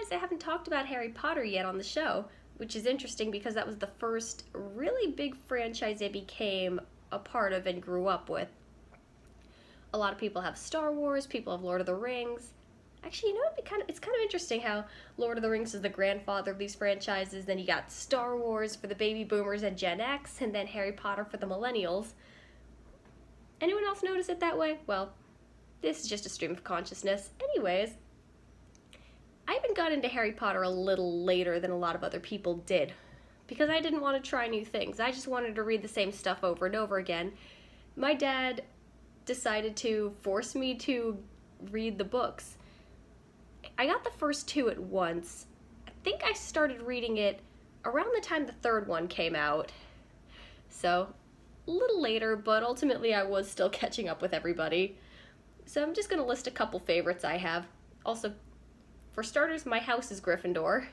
realized I haven't talked about Harry Potter yet on the show, which is interesting because that was the first really big franchise I became a part of and grew up with. A lot of people have Star Wars, people have Lord of the Rings. Actually, it's kind of interesting how Lord of the Rings is the grandfather of these franchises, then you got Star Wars for the baby boomers and Gen X, and then Harry Potter for the millennials. Anyone else notice it that way? Well, this is just a stream of consciousness. Anyways, I even got into Harry Potter a little later than a lot of other people did, because I didn't want to try new things. I just wanted to read the same stuff over and over again. My dad decided to force me to read the books. I got the first two at once. I think I started reading it around the time the third one came out. So, a little later, but ultimately I was still catching up with everybody. So I'm just going to list a couple favorites I have. Also, for starters, my house is Gryffindor.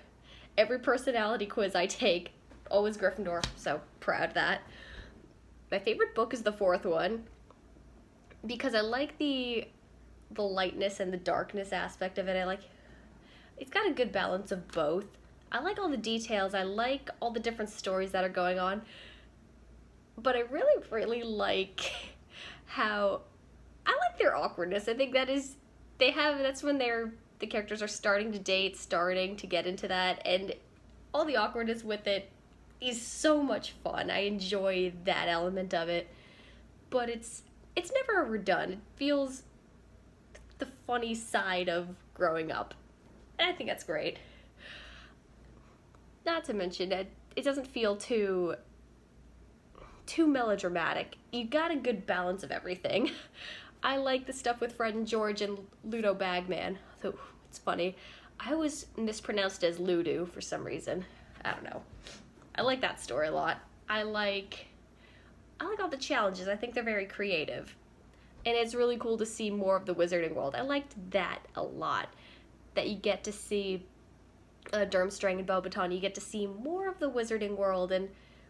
Every personality quiz I take, always Gryffindor, so proud of that. My favorite book is the fourth one, because I like the lightness and the darkness aspect of it. It's got a good balance of both. I like all the details, I like all the different stories that are going on, but I really, really like how, I like their awkwardness. I think that's when the characters are starting to date, starting to get into that, and all the awkwardness with it is so much fun. I enjoy that element of it, but it's never overdone. It feels the funny side of growing up, and I think that's great. Not to mention, it doesn't feel too melodramatic. You got a good balance of everything. I like the stuff with Fred and George and Ludo Bagman. So it's funny. I always mispronounced it as Ludo for some reason. I don't know. I like that story a lot. I like all the challenges. I think they're very creative. And it's really cool to see more of the wizarding world. I liked that a lot. That you get to see Durmstrang and Beauxbaton. You get to see more of the wizarding world and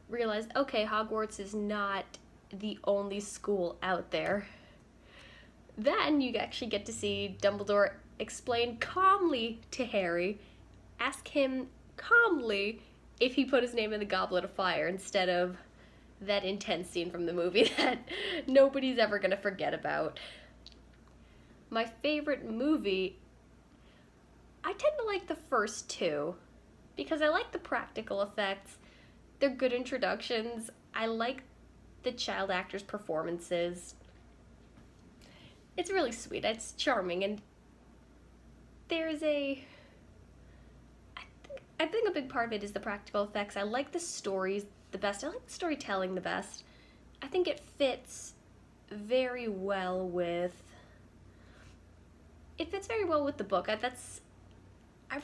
realize, okay, Hogwarts is not the only school out there. Then you actually get to see Dumbledore explain calmly to Harry, ask him calmly if he put his name in the Goblet of Fire instead of that intense scene from the movie that nobody's ever going to forget about. My favorite movie, I tend to like the first two because I like the practical effects. They're good introductions. I like the child actors' performances. It's really sweet. It's charming, and I think a big part of it is the practical effects. I like the stories the best. I like the storytelling the best. I think it fits very well with the book. I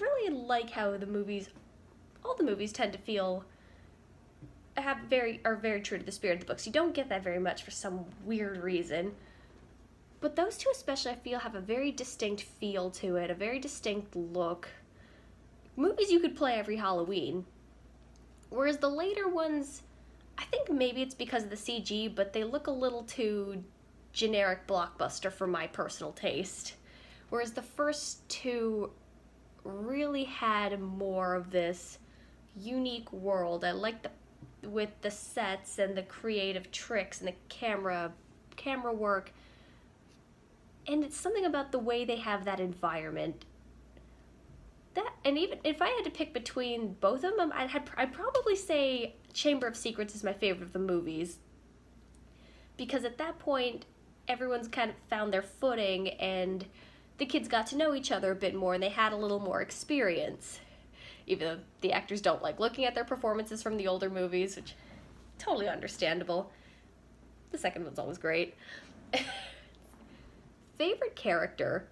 really like how all the movies tend to are very true to the spirit of the books. You don't get that very much for some weird reason. But those two especially, I feel, have a very distinct feel to it, a very distinct look. Movies you could play every Halloween. Whereas the later ones, I think maybe it's because of the CG, but they look a little too generic blockbuster for my personal taste. Whereas the first two really had more of this unique world. I liked with the sets and the creative tricks and the camera work. And it's something about the way they have that environment. And even if I had to pick between both of them, I'd probably say Chamber of Secrets is my favorite of the movies. Because at that point, everyone's kind of found their footing, and the kids got to know each other a bit more, and they had a little more experience. Even though the actors don't like looking at their performances from the older movies, which totally understandable. The second one's always great. Favorite character.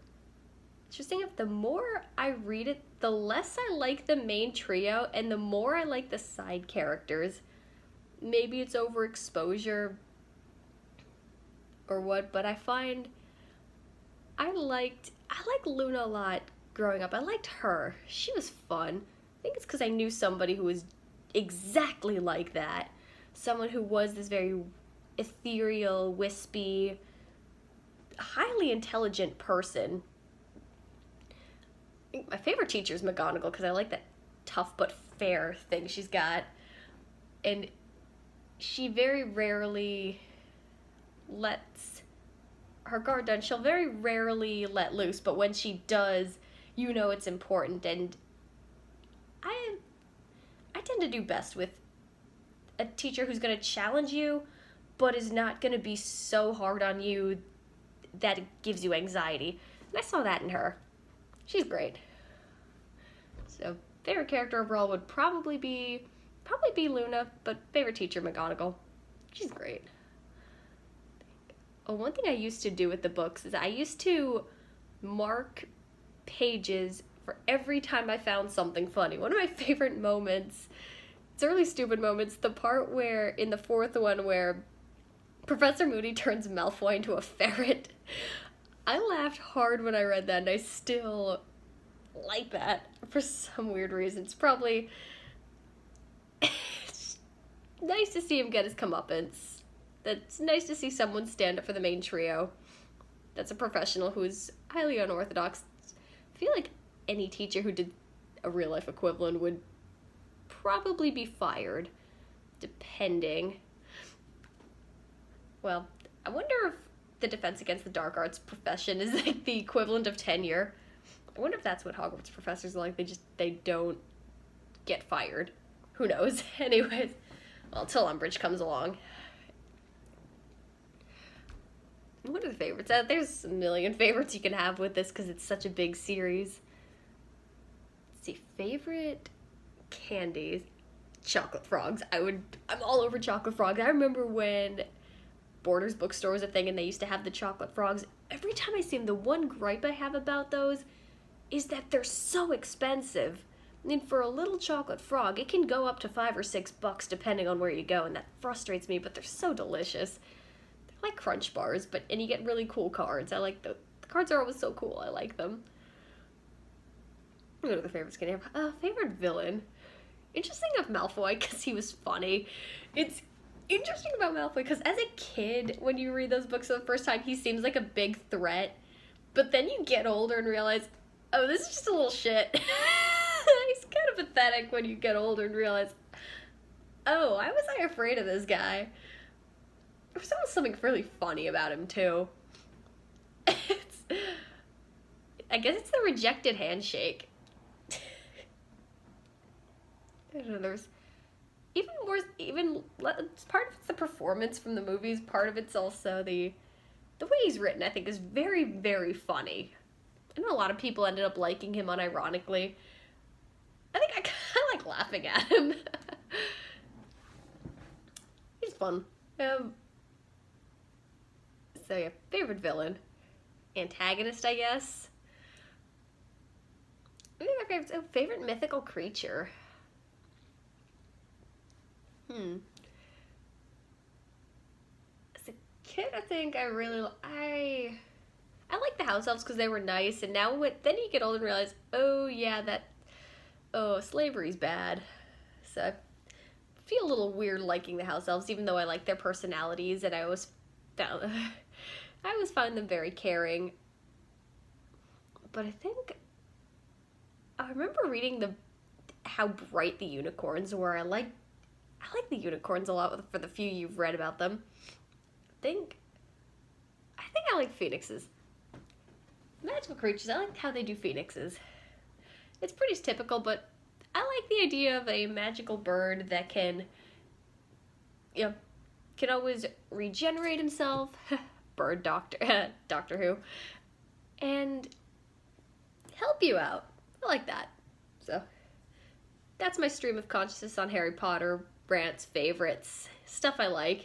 Interesting enough, the more I read it, the less I like the main trio and the more I like the side characters. Maybe it's overexposure or what, but I find I liked Luna a lot growing up. I liked her. She was fun. I think it's because I knew somebody who was exactly like that. Someone who was this very ethereal, wispy, highly intelligent person. My favorite teacher is McGonagall because I like that tough but fair thing she's got. And she very rarely lets her guard down. She'll very rarely let loose, but when she does, you know it's important. And I tend to do best with a teacher who's going to challenge you, but is not going to be so hard on you that it gives you anxiety. And I saw that in her. She's great. So, favorite character overall would probably be Luna, but favorite teacher, McGonagall. She's great. Oh, one thing I used to do with the books is I used to mark pages for every time I found something funny. One of my favorite moments, it's a really stupid moments, the part where, in the fourth one, where Professor Moody turns Malfoy into a ferret. I laughed hard when I read that, and I still like that for some weird reason. It's probably it's nice to see him get his comeuppance. It's nice to see someone stand up for the main trio. That's a professional who's highly unorthodox. I feel like any teacher who did a real-life equivalent would probably be fired, depending. Well, I wonder if the Defense Against the Dark Arts profession is like the equivalent of tenure. I wonder if that's what Hogwarts professors are like. They don't get fired. Who knows? Anyways, well, until Umbridge comes along. What are the favorites? There's a million favorites you can have with this because it's such a big series. Let's see, favorite candies. Chocolate frogs. I'm all over chocolate frogs. I remember when Borders bookstore was a thing and they used to have the chocolate frogs. Every time I see them, the one gripe I have about those is that they're so expensive. I mean, for a little chocolate frog, it can go up to $5 or $6 depending on where you go, and that frustrates me, but they're so delicious. They're like Crunch Bars, and you get really cool cards. I like the cards are always so cool. I like them. What are the favorites can I have? Favorite villain. Interesting of Malfoy, because he was funny. It's interesting about Malfoy, because as a kid, when you read those books for the first time, he seems like a big threat. But then you get older and realize, oh, this is just a little shit. He's kind of pathetic when you get older and realize, oh, why was I afraid of this guy? There was always something really funny about him, too. I guess it's the rejected handshake. I don't know, there's part of it's the performance from the movies, part of it's also the way he's written, I think, is very, very funny. I know a lot of people ended up liking him unironically. I think I kind of like laughing at him. He's fun. So yeah, favorite villain. Antagonist, I guess. Maybe my favorite mythical creature. As a kid, I think I like the house elves because they were nice, and now then you get older and realize, oh yeah, slavery's bad. So I feel a little weird liking the house elves, even though I like their personalities, and I always find them very caring. But I think I remember reading how bright the unicorns were. I like the unicorns a lot for the few you've read about them. I think I like phoenixes. Magical creatures, I like how they do phoenixes. It's pretty typical, but I like the idea of a magical bird that can always regenerate himself. Bird doctor, Doctor Who. And help you out. I like that. So that's my stream of consciousness on Harry Potter, rants, favorites, stuff I like.